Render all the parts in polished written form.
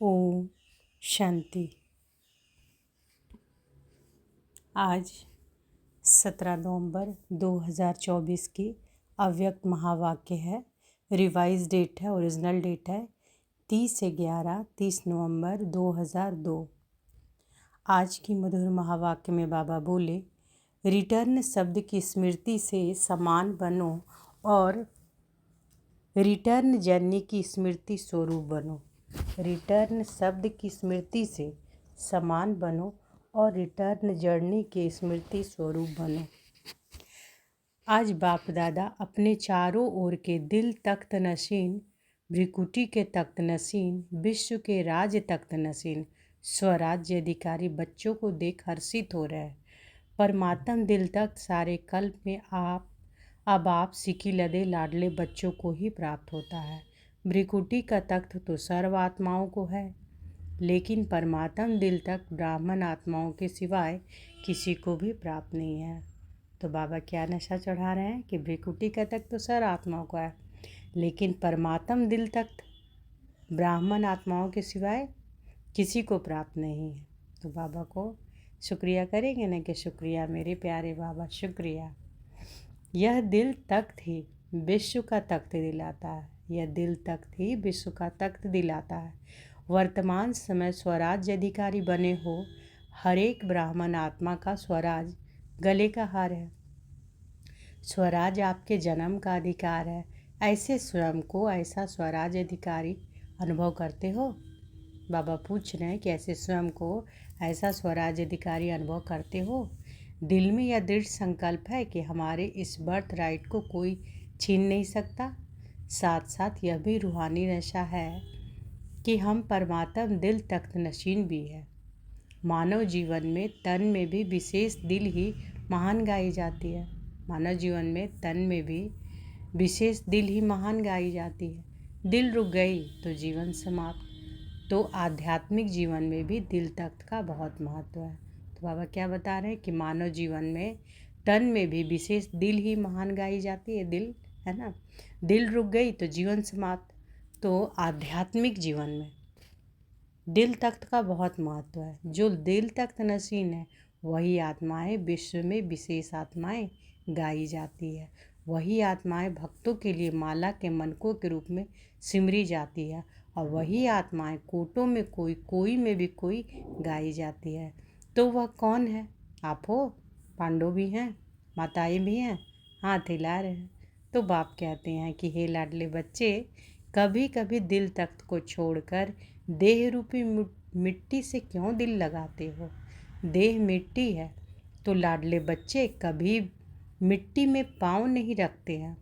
ओम शांति। आज 17 नवंबर 2024 की अव्यक्त महावाक्य है। रिवाइज डेट है, ओरिजिनल डेट है 30 नवंबर 2002। आज की मधुर महावाक्य में बाबा बोले, रिटर्न शब्द की स्मृति से समान बनो और रिटर्न जर्नी की स्मृति स्वरूप बनो। रिटर्न शब्द की स्मृति से समान बनो और रिटर्न जर्नी के स्मृति स्वरूप बनो। आज बाप दादा अपने चारों ओर के दिल तख्त नशीन, भ्रिकुटी के तख्त नशीन, विश्व के राज तख्त नशीन, स्वराज्य अधिकारी बच्चों को देख हर्षित हो रहे हैं। परमात्म दिल तख्त सारे कल्प में अब आप सिकी लदे लाडले बच्चों को ही प्राप्त होता है। भ्रिकुटी का तख्त तो सर्व आत्माओं को है, लेकिन परमात्म दिल तख्त ब्राह्मण आत्माओं के सिवाय किसी को भी प्राप्त नहीं है। तो बाबा क्या नशा चढ़ा रहे हैं कि भ्रिकुटी का तख्त तो सर्व आत्माओं को है, लेकिन परमात्म दिल तख्त ब्राह्मण आत्माओं के सिवाय किसी को प्राप्त नहीं है। तो बाबा को शुक्रिया करेंगे ना कि शुक्रिया मेरे प्यारे बाबा, शुक्रिया। यह दिल तख्त ही विश्व का तख्त दिलाता है। यह दिल तख्त ही विश्व का तख्त दिलाता है। वर्तमान समय स्वराज अधिकारी बने हो। हर एक ब्राह्मण आत्मा का स्वराज गले का हार है। स्वराज आपके जन्म का अधिकार है। ऐसे स्वयं को ऐसा स्वराज अधिकारी अनुभव करते हो? बाबा पूछ रहे हैं कि ऐसे स्वयं को ऐसा स्वराज अधिकारी अनुभव करते हो? दिल में यह दृढ़ संकल्प है कि हमारे इस बर्थ राइट को कोई छीन नहीं सकता। साथ साथ यह भी रूहानी नशा है कि हम परमात्म दिल तख्त नशीन भी है। मानव जीवन में तन में भी विशेष दिल ही महान गाई जाती है। मानव जीवन में तन में भी विशेष दिल ही महान गाई जाती है। दिल रुक गई तो जीवन समाप्त। तो आध्यात्मिक जीवन में भी दिल तख्त का बहुत महत्व है। तो बाबा क्या बता रहे हैं कि मानव जीवन में तन में भी विशेष दिल ही महान गाई जाती है। दिल है ना, दिल रुक गई तो जीवन समाप्त। तो आध्यात्मिक जीवन में दिल तख्त का बहुत महत्व है। जो दिल तख्त नशीन है वही आत्माएं विश्व में विशेष आत्माएं गाई जाती है। वही आत्माएं भक्तों के लिए माला के मनकों के रूप में सिमरी जाती है। और वही आत्माएं कोटों में कोई, कोई में भी कोई गाई जाती है। तो वह कौन है? आप हो, पांडव भी हैं, माताएं भी हैं, हाथ हिला रहे हैं। तो बाप कहते हैं कि हे लाडले बच्चे, कभी कभी दिल तख्त को छोड़कर देह रूपी मिट्टी से क्यों दिल लगाते हो? देह मिट्टी है तो लाडले बच्चे कभी मिट्टी में पाँव नहीं रखते हैं।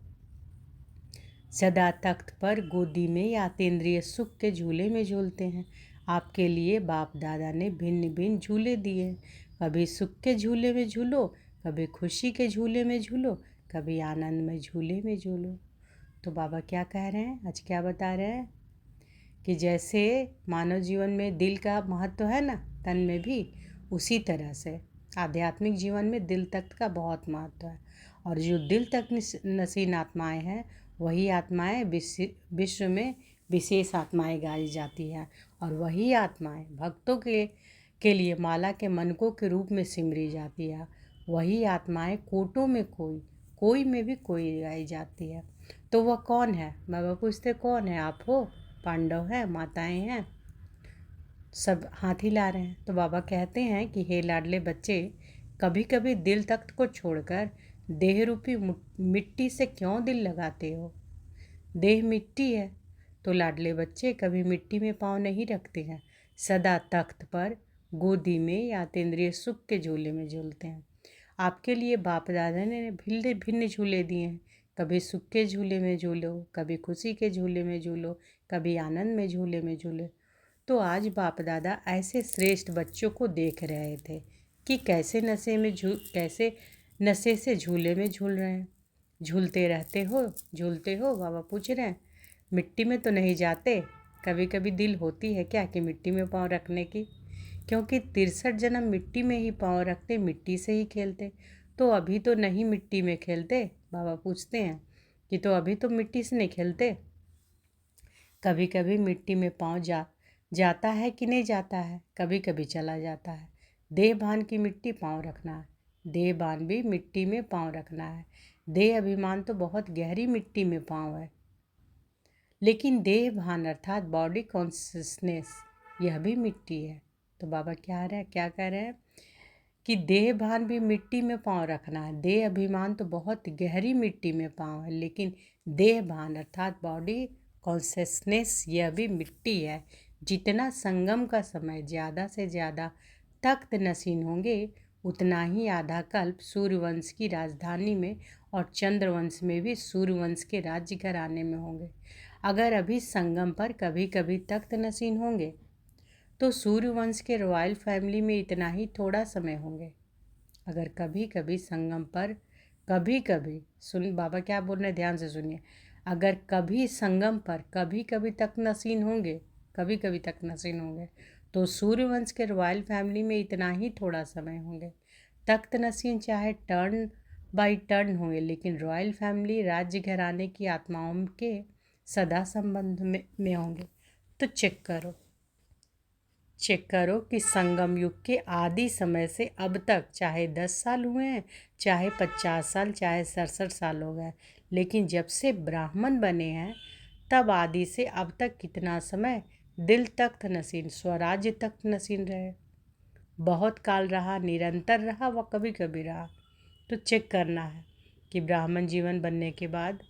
सदा तख्त पर गोदी में या अतीन्द्रिय सुख के झूले में झूलते हैं। आपके लिए बाप दादा ने भिन्न भिन्न झूले दिए। कभी सुख के झूले में झूलो, कभी खुशी के झूले में झूलो, कभी आनंद में झूले में झूलो। तो बाबा क्या कह रहे हैं, आज क्या बता रहे हैं कि जैसे मानव जीवन में दिल का महत्व है ना, तन में भी, उसी तरह से आध्यात्मिक जीवन में दिल तख्त का बहुत महत्व है। और जो दिल तख्त नशीन आत्माएं हैं वही आत्माएं विश्व में विशेष आत्माएं गाई जाती हैं। और वही आत्माएं भक्तों के लिए माला के मनकों के रूप में सिमरी जाती है। वही आत्माएं कोटों में कोई, कोई में भी कोई गाई जाती है। तो वह कौन है? बाबा पूछते कौन है? आप हो, पांडव हैं, माताएं हैं, सब हाथ हिला रहे हैं। तो बाबा कहते हैं कि हे लाडले बच्चे, कभी कभी दिल तख्त को छोड़कर देह रूपी मिट्टी से क्यों दिल लगाते हो? देह मिट्टी है तो लाडले बच्चे कभी मिट्टी में पाँव नहीं रखते हैं। सदा तख्त पर, गोदी में या अतीन्द्रिय सुख के झूले में झूलते हैं। आपके लिए बाप दादा ने भिन्न भिन्न झूले दिए हैं। कभी सुख के झूले में झूलो, कभी खुशी के झूले में झूलो, कभी आनंद में झूले में झूलो। तो आज बाप दादा ऐसे श्रेष्ठ बच्चों को देख रहे थे कि कैसे नशे से झूले में झूल रहे हैं। झूलते रहते हो, झूलते हो? बाबा पूछ रहे हैं, मिट्टी में तो नहीं जाते? कभी कभी दिल होती है क्या कि मिट्टी में पाँव रखने की? क्योंकि 63 जन्म मिट्टी में ही पाँव रखते, मिट्टी से ही खेलते। तो अभी तो नहीं मिट्टी में खेलते? बाबा पूछते हैं कि तो अभी तो मिट्टी से नहीं खेलते? कभी कभी मिट्टी में पाँव जाता है कि नहीं जाता है, कभी कभी चला जाता है। देह भान की मिट्टी पाँव रखना है, देह भान भी मिट्टी में पाँव रखना है। देह अभिमान तो बहुत गहरी मिट्टी में पाँव है, लेकिन देह भान अर्थात बॉडी कॉन्शियसनेस यह भी मिट्टी है। तो बाबा क्या कह रहे हैं कि देह भान भी मिट्टी में पाँव रखना है। देह अभिमान तो बहुत गहरी मिट्टी में पाँव है, लेकिन देह भान अर्थात बॉडी कॉन्शियसनेस यह भी मिट्टी है। जितना संगम का समय ज़्यादा से ज़्यादा तख्त नशीन होंगे, उतना ही आधा कल्प सूर्यवंश की राजधानी में और चंद्रवंश में भी सूर्यवंश के राज्य घराने में होंगे। अगर अभी संगम पर कभी कभी तख्त नशीन होंगे, तो सूर्यवंश के रॉयल फैमिली में इतना ही थोड़ा समय होंगे। अगर कभी कभी संगम पर कभी कभी बाबा क्या बोल रहे हैं, ध्यान से सुनिए। अगर कभी संगम पर कभी कभी तख्त नशीन होंगे, कभी कभी तख्त नशीन होंगे, तो सूर्यवंश के रॉयल फैमिली में इतना ही थोड़ा समय होंगे। तख्त नशीन चाहे टर्न बाई टर्न होंगे, लेकिन रॉयल फैमिली राज्य घराने की आत्माओं के सदा संबंध में होंगे। तो चेक करो कि संगम युग के आदि समय से अब तक चाहे 10 साल हुए हैं, चाहे 50 साल, चाहे 67 साल हो गए, लेकिन जब से ब्राह्मण बने हैं तब आदि से अब तक कितना समय दिल तख्त नशीन, स्वराज्य तख्त नशीन रहे। बहुत काल रहा, निरंतर रहा, व कभी कभी रहा। तो चेक करना है कि ब्राह्मण जीवन बनने के बाद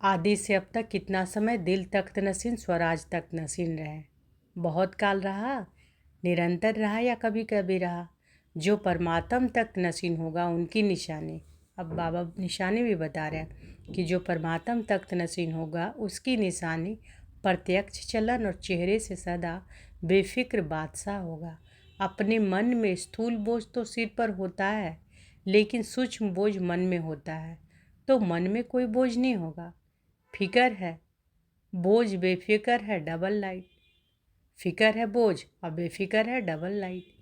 आदि से अब तक कितना समय दिल तख्त नशीन, स्वराज तख्त नशीन रहे। बहुत काल रहा, निरंतर रहा, या कभी कभी रहा। जो परमात्म तख्त नशीन होगा उनकी निशानी, अब बाबा निशानी भी बता रहे हैं कि जो परमात्म तख्त नशीन होगा उसकी निशानी प्रत्यक्ष चलन और चेहरे से सदा बेफिक्र बादशाह होगा। अपने मन में स्थूल बोझ तो सिर पर होता है, लेकिन सूक्ष्म बोझ मन में होता है। तो मन में कोई बोझ नहीं होगा, फिकर है, बोझ बेफिक्र है, डबल लाइट। फिकर है बोझ और बेफिक्र है डबल लाइट।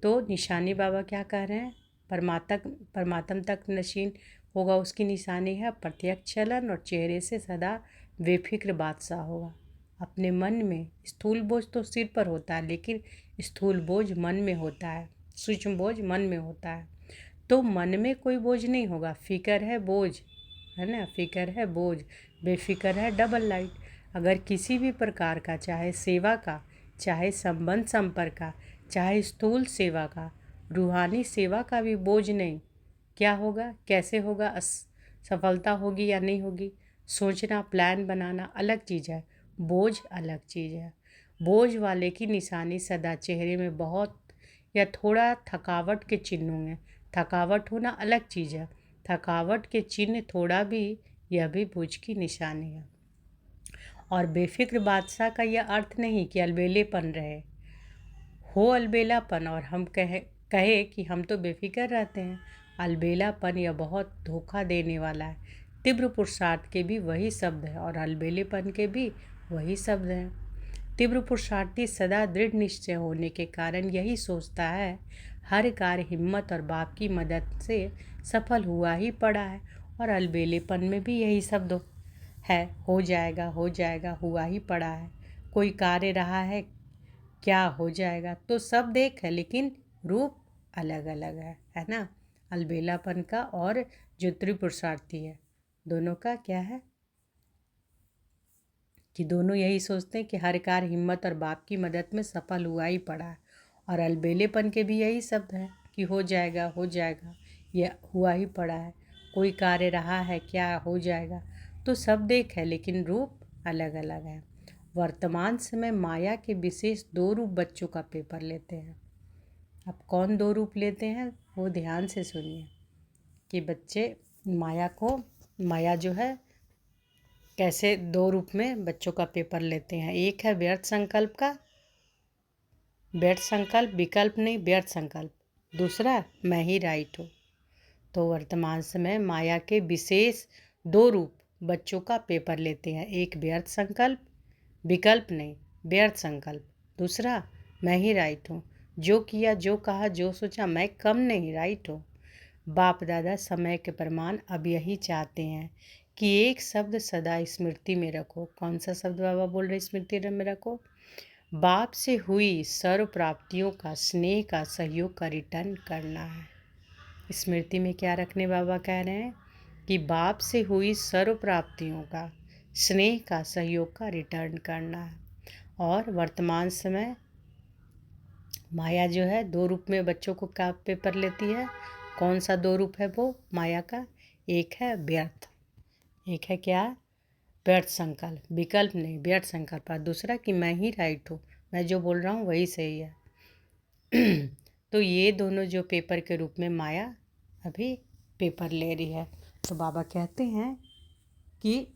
तो निशानी बाबा क्या कह रहे हैं, परमात्म तक नशीन होगा उसकी निशानी है प्रत्यक्ष चलन और चेहरे से सदा बेफिक्र बादशाह होगा। अपने मन में स्थूल बोझ तो सिर पर होता है, लेकिन स्थूल बोझ मन में होता है, सूक्ष्म बोझ मन में होता है। तो मन में कोई बोझ नहीं होगा, फिकर है बोझ, है ना, फिकर है बोझ, बेफिक्र है डबल लाइट। अगर किसी भी प्रकार का, चाहे सेवा का, चाहे संबंध संपर्क का, चाहे स्थूल सेवा का, रूहानी सेवा का भी बोझ नहीं, क्या होगा, कैसे होगा, सफलता होगी या नहीं होगी, सोचना, प्लान बनाना अलग चीज़ है, बोझ अलग चीज़ है। बोझ वाले की निशानी सदा चेहरे में बहुत या थोड़ा थकावट के चिन्ह होंगे। थकावट होना अलग चीज़ है, थकावट के चिन्ह थोड़ा भी, यह भी बोझ की निशानी है। और बेफिक्र बादशाह का यह अर्थ नहीं कि अलबेलेपन रहे हो, अलबेलापन, और हम कहे कि हम तो बेफिक्र रहते हैं। अलबेलापन यह बहुत धोखा देने वाला है। तीव्र पुरुषार्थ के भी वही शब्द है और अलबेलेपन के भी वही शब्द हैं। तीव्र पुरुषार्थी सदा दृढ़ निश्चय होने के कारण यही सोचता है हर कार्य हिम्मत और बाप की मदद से सफल हुआ ही पड़ा है, और अलबेलेपन में भी यही शब्द है, हो जाएगा, हुआ ही पड़ा है। कोई कार्य रहा है, क्या हो जाएगा, तो सब एक है, लेकिन रूप अलग अलग है ना। अलबेलापन का और जो त्रिपुरुषार्थी है, दोनों का क्या है कि दोनों यही सोचते हैं कि हर कार्य हिम्मत और बाप की मदद में सफल हुआ ही पड़ा है। और अलबेलेपन के भी यही शब्द है कि हो जाएगा, यह हुआ ही पड़ा है। कोई कार्य रहा है, क्या हो जाएगा, तो सब एक है, लेकिन रूप अलग अलग है। वर्तमान समय माया के विशेष 2 रूप बच्चों का पेपर लेते हैं। अब कौन 2 रूप लेते हैं वो ध्यान से सुनिए कि बच्चे माया जो है कैसे 2 रूप में बच्चों का पेपर लेते हैं। एक है व्यर्थ संकल्प का, व्यर्थ संकल्प, विकल्प नहीं, व्यर्थ संकल्प। दूसरा मैं ही राइट हूँ। तो वर्तमान समय माया के विशेष 2 रूप बच्चों का पेपर लेते हैं। एक व्यर्थ संकल्प, विकल्प नहीं, व्यर्थ संकल्प। दूसरा मैं ही राइट हूँ, जो किया, जो कहा, जो सोचा, मैं कम नहीं, राइट हूँ। बाप दादा समय के प्रमाण अब यही चाहते हैं कि एक शब्द सदा स्मृति में रखो। कौन सा शब्द बाबा बोल रहे स्मृति में रखो? बाप से हुई सर्व प्राप्तियों का, स्नेह का, सहयोग का रिटर्न करना है। स्मृति में क्या रखने बाबा कह रहे हैं कि बाप से हुई सर्व प्राप्तियों का, स्नेह का, सहयोग का रिटर्न करना है। और वर्तमान समय माया जो है 2 रूप में बच्चों को का पेपर लेती है। कौन सा 2 रूप है वो माया का? एक है व्यर्थ, एक है क्या? व्यर्थ संकल्प, विकल्प नहीं, व्यर्थ संकल्प। और दूसरा कि मैं ही राइट हूँ, मैं जो बोल रहा हूँ वही सही है। तो ये दोनों जो पेपर के रूप में माया अभी पेपर ले रही है। तो बाबा कहते हैं कि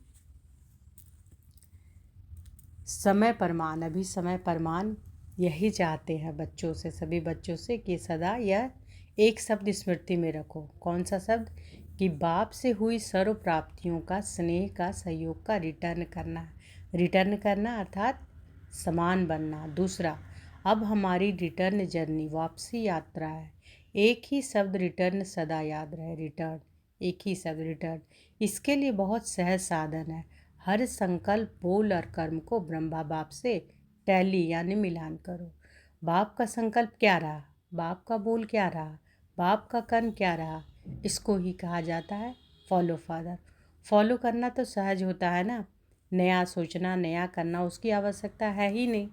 समय प्रमाण, अभी समय प्रमाण यही चाहते हैं बच्चों से, सभी बच्चों से कि सदा यह एक शब्द स्मृति में रखो। कौन सा शब्द? कि बाप से हुई सर्व प्राप्तियों का, स्नेह का, सहयोग का रिटर्न करना। रिटर्न करना अर्थात समान बनना। दूसरा, अब हमारी रिटर्न जर्नी, वापसी यात्रा है। एक ही शब्द रिटर्न सदा याद रहे। रिटर्न, एक ही शब्द रिटर्न। इसके लिए बहुत सहज साधन है। हर संकल्प, बोल और कर्म को ब्रह्मा बाप से टैली यानी मिलान करो। बाप का संकल्प क्या रहा, बाप का बोल क्या रहा, बाप का कर्म क्या रहा, इसको ही कहा जाता है फॉलो फादर। फॉलो करना तो सहज होता है ना, नया सोचना, नया करना उसकी आवश्यकता है ही नहीं।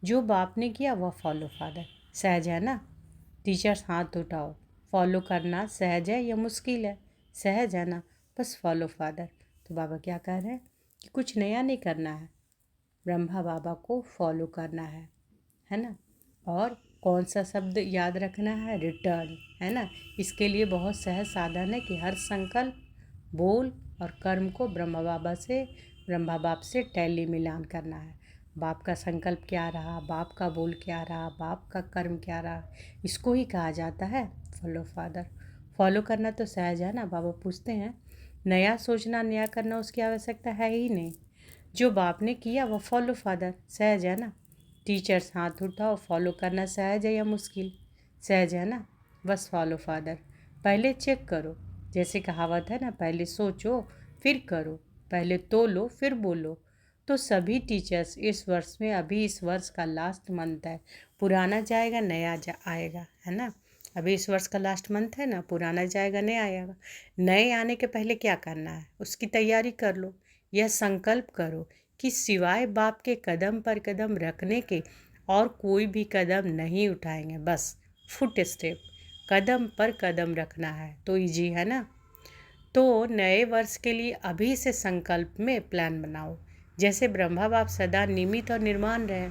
जो बाप ने किया वह फॉलो फादर, सहज है ना। टीचर्स हाथ उठाओ, फॉलो करना सहज है या मुश्किल है? सहज है ना, बस फॉलो फादर। तो बाबा क्या कह रहे हैं कि कुछ नया नहीं करना है, ब्रह्मा बाबा को फॉलो करना है ना। और कौन सा शब्द याद रखना है? रिटर्न, है ना। इसके लिए बहुत सहज साधन है कि हर संकल्प, बोल और कर्म को ब्रह्मा बाप से टैली मिलान करना है। बाप का संकल्प क्या रहा, बाप का बोल क्या रहा, बाप का कर्म क्या रहा, इसको ही कहा जाता है फॉलो फादर। फॉलो करना तो सहज है ना। बाबा पूछते हैं नया सोचना, नया करना उसकी आवश्यकता है ही नहीं। जो बाप ने किया वह फॉलो फादर, सहज है ना। टीचर्स हाथ उठाओ, फॉलो करना सहज है या मुश्किल? सहज है ना, बस फॉलो फादर। पहले चेक करो, जैसे कहावत है ना, पहले सोचो फिर करो, पहले तोलो फिर बोलो। तो सभी टीचर्स इस वर्ष में, अभी इस वर्ष का लास्ट मंथ है, पुराना जाएगा नया आएगा, है ना। अभी इस वर्ष का लास्ट मंथ है ना, पुराना जाएगा नया आएगा। नए आने के पहले क्या करना है उसकी तैयारी कर लो। यह संकल्प करो कि सिवाय बाप के कदम पर कदम रखने के और कोई भी कदम नहीं उठाएंगे। बस फुट स्टेप, कदम पर कदम रखना है। तो इजी है ना। तो नए वर्ष के लिए अभी से संकल्प में प्लान बनाओ। जैसे ब्रह्मा बाप सदा निमित्त और निर्माण रहे,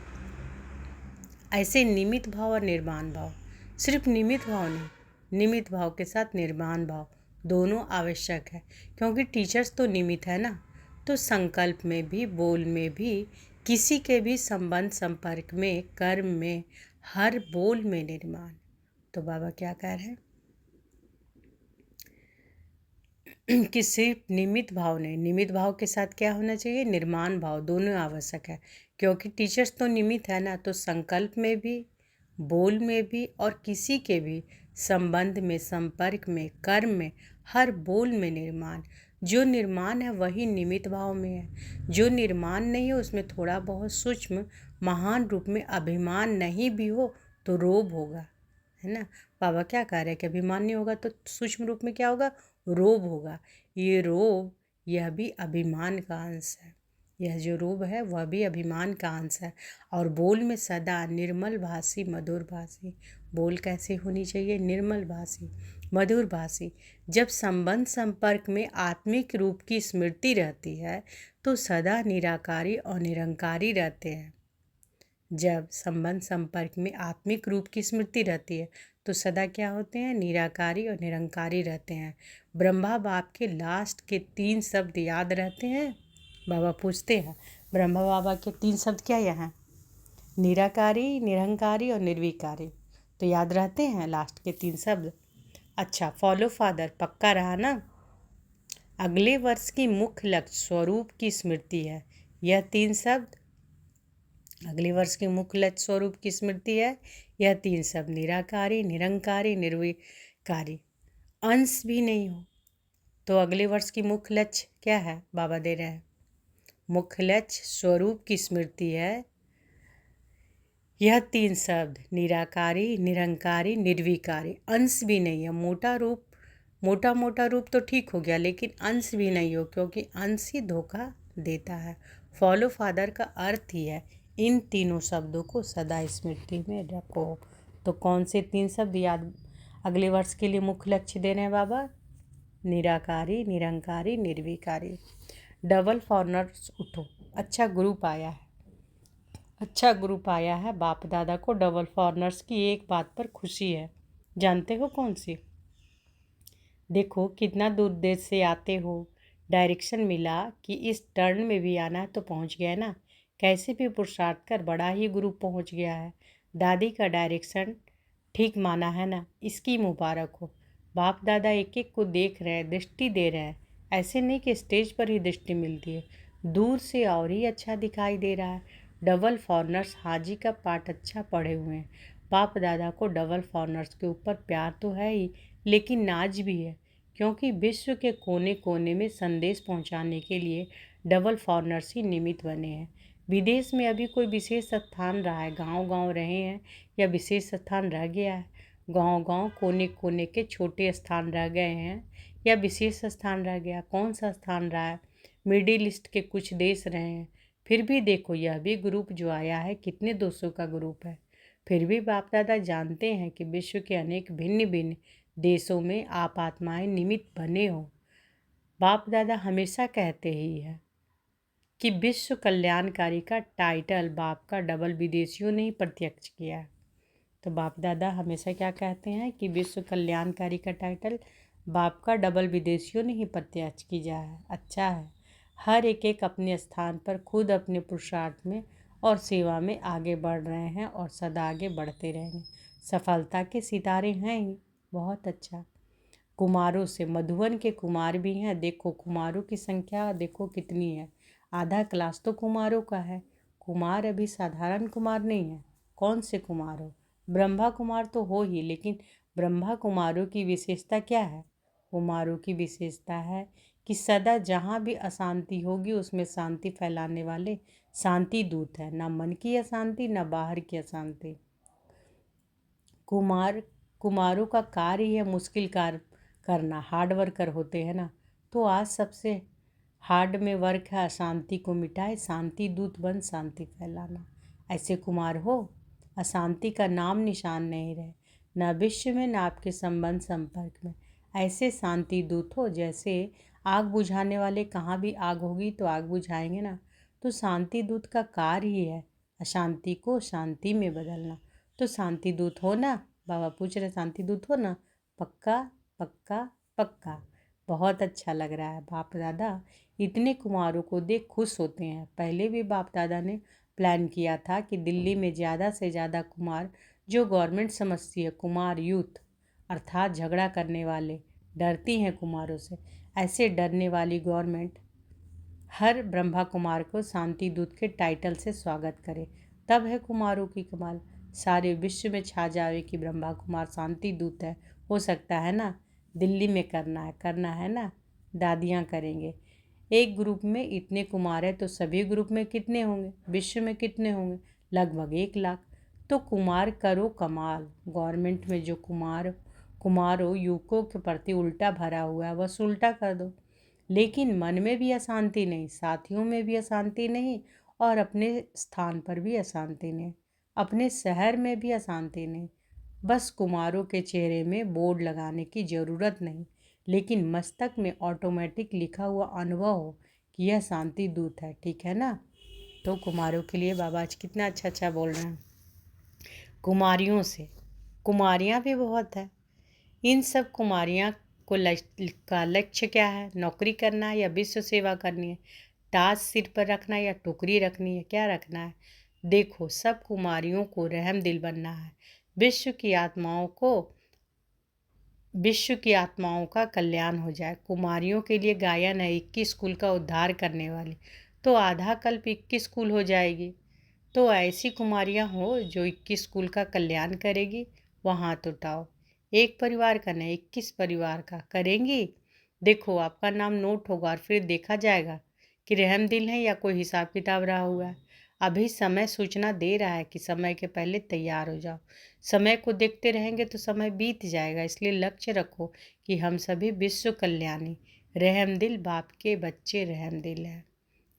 ऐसे निमित्त भाव और निर्माण भाव, सिर्फ निमित्त भाव नहीं, निमित्त भाव के साथ निर्माण भाव दोनों आवश्यक है। क्योंकि टीचर्स तो निमित्त है ना। तो संकल्प में भी, बोल में भी, किसी के भी संबंध, संपर्क में, कर्म में, हर बोल में निर्माण। तो बाबा क्या कह रहे हैं कि सिर्फ निमित्त भाव नहीं, निमित्त भाव के साथ क्या होना चाहिए? निर्माण भाव, दोनों आवश्यक है। क्योंकि टीचर्स तो निमित्त है ना। तो संकल्प में भी, बोल में भी और किसी के भी संबंध में, संपर्क में, कर्म में, हर बोल में निर्माण। जो निर्माण है वही निमित्त भाव में है। जो निर्माण नहीं है उसमें थोड़ा बहुत सूक्ष्म महान रूप में अभिमान नहीं भी हो तो रोब होगा, है ना। बाबा क्या कह रहे हैं कि अभिमान नहीं होगा तो सूक्ष्म रूप में क्या होगा? रोब होगा। ये रोब, यह भी अभिमान का अंश है। यह जो रूप है वह भी अभिमान का अंश है। और बोल में सदा निर्मल भाषी, मधुर भाषी। बोल कैसे होनी चाहिए? निर्मल भाषी, मधुर भाषी। जब संबंध संपर्क में आत्मिक रूप की स्मृति रहती है तो सदा निराकारी और निरंकारी रहते हैं। जब संबंध संपर्क में आत्मिक रूप की स्मृति रहती है तो सदा क्या होते हैं? निराकारी और निरंकारी रहते हैं। ब्रह्मा बाप के लास्ट के 3 शब्द याद रहते हैं? बाबा पूछते हैं ब्रह्मा बाबा के 3 शब्द क्या यहाँ? निराकारी, निरंकारी और निर्विकारी। तो याद रहते हैं लास्ट के 3 शब्द? अच्छा, फॉलो फादर पक्का रहा ना। अगले वर्ष की मुख्य लक्ष्य स्वरूप की स्मृति है। यह 3 शब्द अगले वर्ष के मुख्य लक्ष्य स्वरूप की स्मृति है। यह 3 शब्द निराकारी, निरंकारी, निर्विकारी। अंश भी नहीं हो तो अगले वर्ष की मुख्य लक्ष्य क्या है? बाबा दे रहे हैं मुख्य लक्ष्य स्वरूप की स्मृति है। यह 3 शब्द निराकारी, निरंकारी, निर्विकारी, अंश भी नहीं है। मोटा मोटा रूप तो ठीक हो गया, लेकिन अंश भी नहीं हो, क्योंकि अंश ही धोखा देता है। फॉलो फादर का अर्थ ही है इन तीनों शब्दों को सदा स्मृति में रखो। तो कौन से 3 शब्द याद अगले वर्ष के लिए मुख्य लक्ष्य दे रहे हैं बाबा? निराकारी, निरंकारी, निर्विकारी। डबल फॉरनर्स उठो, अच्छा ग्रुप आया है, अच्छा ग्रुप आया है। बाप दादा को डबल फॉरनर्स की एक बात पर खुशी है। जानते हो कौन सी? देखो कितना दूर देश से आते हो, डायरेक्शन मिला कि इस टर्न में भी आना है तो पहुंच गया ना। कैसे भी पुरुषार्थ कर बड़ा ही ग्रुप पहुंच गया है। दादी का डायरेक्शन ठीक माना है ना, इसकी मुबारक हो। बाप दादा एक एक को देख रहे हैं, दृष्टि दे रहे हैं। ऐसे नहीं कि स्टेज पर ही दृष्टि मिलती है, दूर से और ही अच्छा दिखाई दे रहा है। डबल फॉरनर्स हाजी का पाठ अच्छा पढ़े हुए हैं। बाप दादा को डबल फॉरनर्स के ऊपर प्यार तो है ही, लेकिन नाज भी है, क्योंकि विश्व के कोने कोने में संदेश पहुंचाने के लिए डबल फॉरनर्स ही निमित्त बने हैं। विदेश में अभी कोई विशेष स्थान रहा है, गांव गांव रहे हैं, या विशेष स्थान रह गया है? गांव गांव कोने कोने के छोटे स्थान रह गए हैं, या विशेष स्थान रह गया? कौन सा स्थान रहा है? मिडिल ईस्ट के कुछ देश रहे हैं। फिर भी देखो, यह भी ग्रुप जो आया है कितने दोस्तों का ग्रुप है। फिर भी बाप दादा जानते हैं कि विश्व के अनेक भिन्न भिन्न देशों में आप आत्माएं निमित्त बने हो। बाप दादा हमेशा कहते ही है कि विश्व कल्याणकारी का टाइटल बाप का डबल विदेशियों ने ही प्रत्यक्ष किया है। तो बाप दादा हमेशा क्या कहते हैं कि विश्व कल्याणकारी का टाइटल बाप का डबल विदेशियों ने ही प्रत्यक्ष किया है। अच्छा है, हर एक एक अपने स्थान पर खुद अपने पुरुषार्थ में और सेवा में आगे बढ़ रहे हैं और सदा आगे बढ़ते रहेंगे। सफलता के सितारे हैं ही। बहुत अच्छा। कुमारों से मधुबन के कुमार भी हैं। देखो कुमारों की संख्या देखो कितनी है, आधा क्लास तो कुमारों का है। कुमार अभी साधारण कुमार नहीं है। कौन से कुमार हो? ब्रह्मा कुमार तो हो ही, लेकिन ब्रह्मा कुमारों की विशेषता क्या है? कुमारों की विशेषता है कि सदा जहाँ भी अशांति होगी उसमें शांति फैलाने वाले शांति दूत है। ना मन की अशांति, ना बाहर की अशांति। कुमारों का कार्य है मुश्किल कार्य करना, हार्ड वर्कर होते हैं ना। तो आज सबसे हार्ड में वर्क है अशांति को मिटाए, शांति दूत बन शांति फैलाना। ऐसे कुमार हो, अशांति का नाम निशान नहीं रहे, न विश्व में न आपके संबंध संपर्क में। ऐसे शांति दूत हो जैसे आग बुझाने वाले, कहाँ भी आग होगी तो आग बुझाएंगे ना। तो शांति दूत का कार्य ही है अशांति को शांति में बदलना। तो शांति दूत हो ना? बाबा पूछ रहे शांति दूत हो ना? पक्का पक्का पक्का। बहुत अच्छा लग रहा है। बाप दादा इतने कुमारों को देख खुश होते हैं। पहले भी बाप दादा ने प्लान किया था कि दिल्ली में ज़्यादा से ज़्यादा कुमार, जो गवर्नमेंट समझती है कुमार यूथ अर्थात झगड़ा करने वाले, डरती हैं कुमारों से, ऐसे डरने वाली गवर्नमेंट हर ब्रह्मा कुमार को शांति दूत के टाइटल से स्वागत करे। तब है कुमारों की कमाल। सारे विश्व में छा जावे कि ब्रह्मा कुमार शांति दूत है। हो सकता है ना? दिल्ली में करना है ना? दादियाँ करेंगे। एक ग्रुप में इतने कुमार है तो सभी ग्रुप में कितने होंगे? विश्व में कितने होंगे? लगभग 1 लाख। तो कुमार करो कमाल। गवर्नमेंट में जो कुमारों युवकों के प्रति उल्टा भरा हुआ है बस उल्टा कर दो। लेकिन मन में भी अशांति नहीं, साथियों में भी अशांति नहीं, और अपने स्थान पर भी अशांति नहीं, अपने शहर में भी अशांति नहीं। बस कुमारों के चेहरे में बोर्ड लगाने की ज़रूरत नहीं, लेकिन मस्तक में ऑटोमेटिक लिखा हुआ अनुभव हो कि यह शांति दूत है। ठीक है ना? तो कुमारों के लिए बाबा आज कितना अच्छा अच्छा बोल रहे हैं। कुमारियों से, कुमारियाँ भी बहुत है। इन सब कुमारियाँ का लक्ष्य क्या है? नौकरी करना है या विश्व सेवा करनी है? ताज सिर पर रखना है या टोकरी रखनी है? क्या रखना है? देखो सब कुमारियों को रहम दिल बनना है। विश्व की आत्माओं का कल्याण हो जाए। कुमारियों के लिए गायन है 21 कुल का उद्धार करने वाली। तो आधा कल्प 21 कुल हो जाएगी। तो ऐसी कुमारियाँ हो जो 21 कुल का कल्याण करेगी, वहाँ हाथ उठाओ। एक परिवार का नहीं, 21 परिवार का करेंगी। देखो आपका नाम नोट होगा और फिर देखा जाएगा कि रहमदिल है या कोई हिसाब किताब रहा हुआ है। अभी समय सूचना दे रहा है कि समय के पहले तैयार हो जाओ। समय को देखते रहेंगे तो समय बीत जाएगा, इसलिए लक्ष्य रखो कि हम सभी विश्व कल्याणी रहमदिल बाप के बच्चे रहमदिल हैं।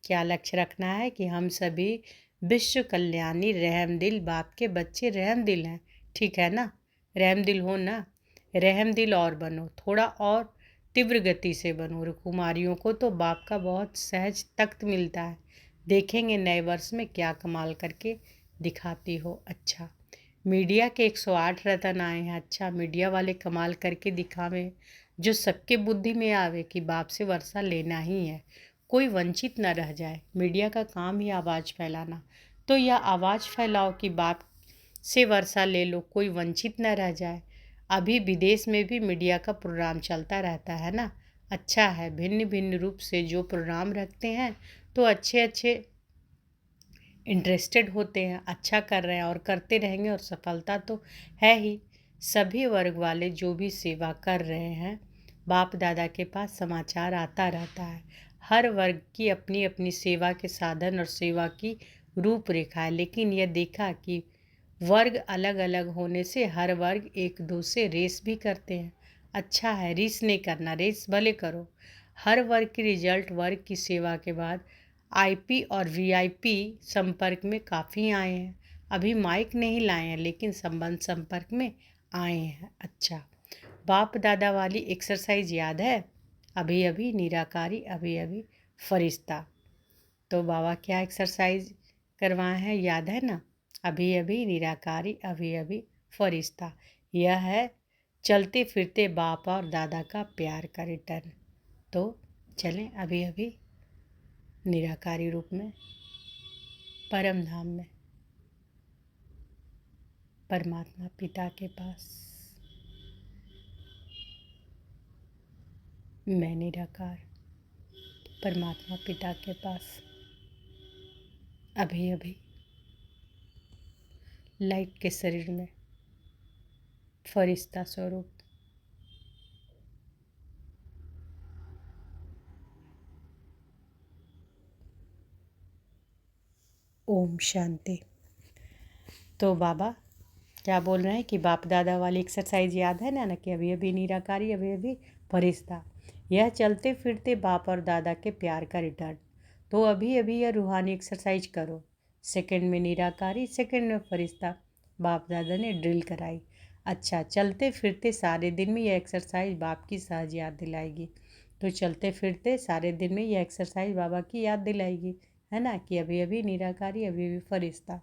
क्या लक्ष्य रखना है कि हम सभी विश्व कल्याणी रहमदिल बाप के बच्चे रहमदिल हैं। ठीक है ना, रहमदिल हो ना, रहमदिल और बनो, थोड़ा और तीव्र गति से बनो। कुमारियों को तो बाप का बहुत सहज तख्त मिलता है। देखेंगे नए वर्ष में क्या कमाल करके दिखाती हो। अच्छा, मीडिया के 108 रतन आए हैं। अच्छा, मीडिया वाले कमाल करके दिखावे जो सबके बुद्धि में आवे कि बाप से वर्षा लेना ही है, कोई वंचित न रह जाए। मीडिया का काम ही आवाज़ फैलाना, तो यह आवाज़ फैलाओ कि बाप से वर्षा ले लो, कोई वंचित न रह जाए। अभी विदेश में भी मीडिया का प्रोग्राम चलता रहता है ना। अच्छा है, भिन्न भिन्न रूप से जो प्रोग्राम रखते हैं तो अच्छे अच्छे इंटरेस्टेड होते हैं, अच्छा कर रहे हैं और करते रहेंगे और सफलता तो है ही। सभी वर्ग वाले जो भी सेवा कर रहे हैं, बाप दादा के पास समाचार आता रहता है। हर वर्ग की अपनी अपनी सेवा के साधन और सेवा की रूपरेखा है, लेकिन यह देखा कि वर्ग अलग अलग होने से हर वर्ग एक दूसरे रेस भी करते हैं। अच्छा है, रेस नहीं करना, रेस भले करो। हर वर्ग की रिजल्ट वर्ग की सेवा के बाद आईपी और वीआईपी संपर्क में काफ़ी आए हैं। अभी माइक नहीं लाए हैं लेकिन संबंध संपर्क में आए हैं। अच्छा, बाप दादा वाली एक्सरसाइज याद है? अभी अभी निराकारी, अभी अभी फरिश्ता। तो बाबा क्या एक्सरसाइज करवाए हैं, याद है ना? अभी अभी निराकारी, अभी अभी फरिश्ता। यह है चलते फिरते बाप और दादा का प्यार का रिटर्न। तो चलें अभी अभी निराकारी रूप में परम धाम में परमात्मा पिता के पास। मैं निराकार परमात्मा पिता के पास अभी अभी लाइट के शरीर में फरिश्ता स्वरूप। ओम शांति। तो बाबा क्या बोल रहे हैं कि बाप दादा वाली एक्सरसाइज याद है ना कि अभी अभी निराकारी, अभी अभी फरिश्ता। यह चलते फिरते बाप और दादा के प्यार का रिटर्न। तो अभी अभी यह रूहानी एक्सरसाइज करो। सेकंड में निराकारी, सेकंड में फरिश्ता बाप दादा ने ड्रिल कराई। अच्छा, चलते फिरते सारे दिन में यह एक्सरसाइज बाप की सहज याद दिलाएगी। तो चलते फिरते सारे दिन में यह एक्सरसाइज बाबा की याद दिलाएगी, है ना, कि अभी अभी निराकारी, अभी अभी फरिश्ता।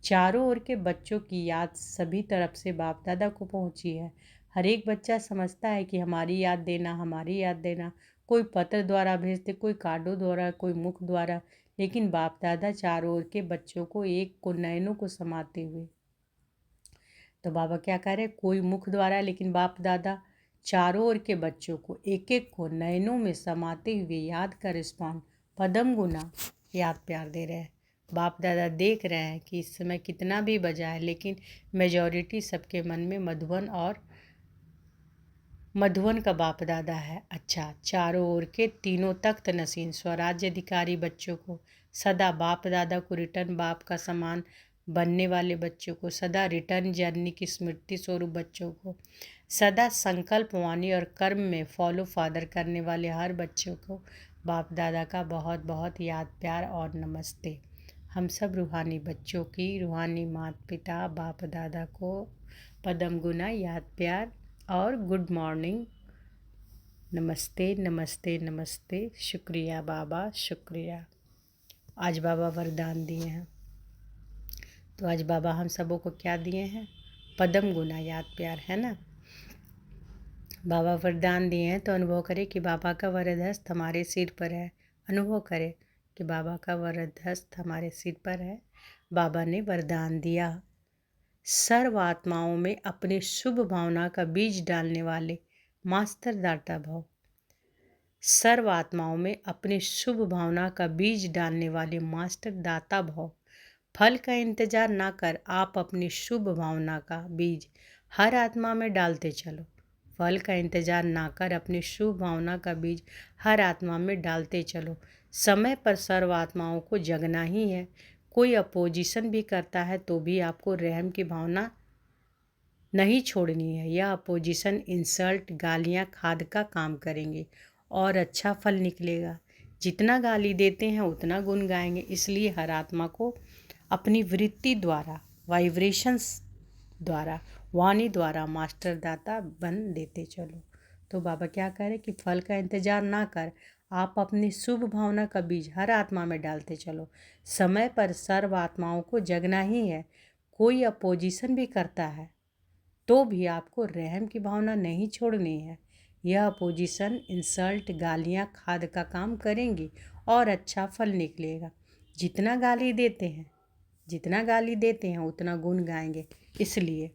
चारों ओर के बच्चों की याद सभी तरफ से बाप दादा को पहुंची है। हर एक बच्चा समझता है कि हमारी याद देना, हमारी याद देना। कोई पत्र द्वारा भेजते, कोई कार्डों द्वारा, कोई मुख द्वारा, लेकिन बाप दादा चारों ओर के बच्चों को एक को नयनों को समाते हुए। तो बाबा क्या कह रहे हैं, कोई मुख द्वारा, लेकिन बाप दादा चारों ओर के बच्चों को एक एक को नयनों में समाते हुए याद का रिस्पॉन्ड पदम गुना याद प्यार दे रहे हैं। बाप दादा देख रहे हैं कि इस समय कितना भी बजा है, लेकिन मेजॉरिटी सबके मन में मधुवन का बाप दादा है। अच्छा, चारों ओर के तीनों तख्त नसीन स्वराज्य अधिकारी बच्चों को सदा बाप दादा को रिटर्न बाप का समान बनने वाले बच्चों को सदा रिटर्न जर्नी की स्मृति स्वरूप बच्चों को सदा संकल्प वाणी और कर्म में फॉलो फादर करने वाले हर बच्चों को बाप दादा का बहुत बहुत याद प्यार और नमस्ते। हम सब रूहानी बच्चों की रूहानी माता पिता बाप दादा को पदम गुना याद प्यार और गुड मॉर्निंग, नमस्ते नमस्ते नमस्ते। शुक्रिया बाबा, शुक्रिया। आज बाबा वरदान दिए हैं, तो आज बाबा हम सबों को क्या दिए हैं, पदम गुना याद प्यार, है ना। बाबा वरदान दिए हैं तो अनुभव करें कि बाबा का वरद हस्त हमारे सिर पर है। अनुभव करें कि बाबा का वरद हस्त हमारे सिर पर है। बाबा ने वरदान दिया, सर्व आत्माओं में अपने शुभ भावना का बीज डालने वाले मास्टर दाता भव। सर्व आत्माओं में अपने शुभ भावना का बीज डालने वाले मास्टर दाता भव। फल का इंतजार ना कर आप अपनी शुभ भावना का बीज हर आत्मा में डालते चलो। फल का इंतजार ना कर अपनी शुभ भावना का बीज हर आत्मा में डालते चलो। समय पर सर्व आत्माओं को जगना ही है। कोई अपोजिशन भी करता है तो भी आपको रहम की भावना नहीं छोड़नी है। यह अपोजिशन इंसल्ट, गालियाँ, खाद का काम करेंगे और अच्छा फल निकलेगा। जितना गाली देते हैं उतना गुण गाएंगे। इसलिए हर आत्मा को अपनी वृत्ति द्वारा, वाइब्रेशंस द्वारा, वाणी द्वारा मास्टर दाता बन देते चलो। तो बाबा क्या कह रहे कि फल का इंतजार ना कर, आप अपनी शुभ भावना का बीज हर आत्मा में डालते चलो। समय पर सर्व आत्माओं को जगना ही है। कोई अपोजिशन भी करता है तो भी आपको रहम की भावना नहीं छोड़नी है। यह अपोजिशन इंसल्ट, गालियाँ, खाद का काम करेंगी और अच्छा फल निकलेगा। जितना गाली देते हैं उतना गुण गाएंगे। इसलिए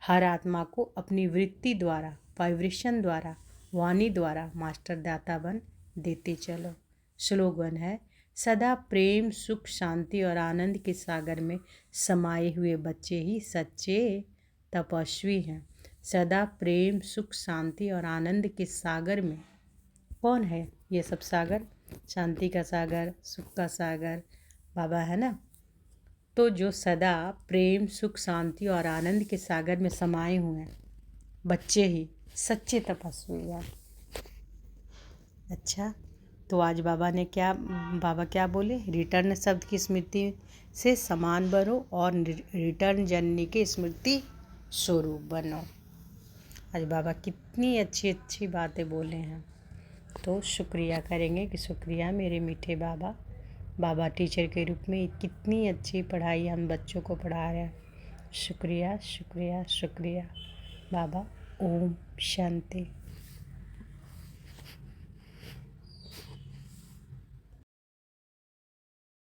हर आत्मा को अपनी वृत्ति द्वारा, वाइब्रेशन द्वारा, वाणी द्वारा मास्टर दाता बन देते चलो। स्लोगन है, सदा प्रेम, सुख, शांति और आनंद के सागर में समाये हुए बच्चे ही सच्चे तपस्वी हैं। सदा प्रेम, सुख, शांति और आनंद के सागर में कौन है ये सब सागर? शांति का सागर, सुख का सागर बाबा है ना। तो जो सदा प्रेम, सुख, शांति और आनंद के सागर में समाये हुए हैं बच्चे ही सच्चे तपस्वी हैं। अच्छा, तो आज बाबा क्या बोले? रिटर्न शब्द की स्मृति से समान बनो और रिटर्न जननी की स्मृति स्वरूप बनो। आज बाबा कितनी अच्छी अच्छी बातें बोले हैं। तो शुक्रिया करेंगे कि शुक्रिया मेरे मीठे बाबा। बाबा टीचर के रूप में कितनी अच्छी पढ़ाई हम बच्चों को पढ़ा रहे हैं। शुक्रिया शुक्रिया शुक्रिया बाबा। ओम शांति।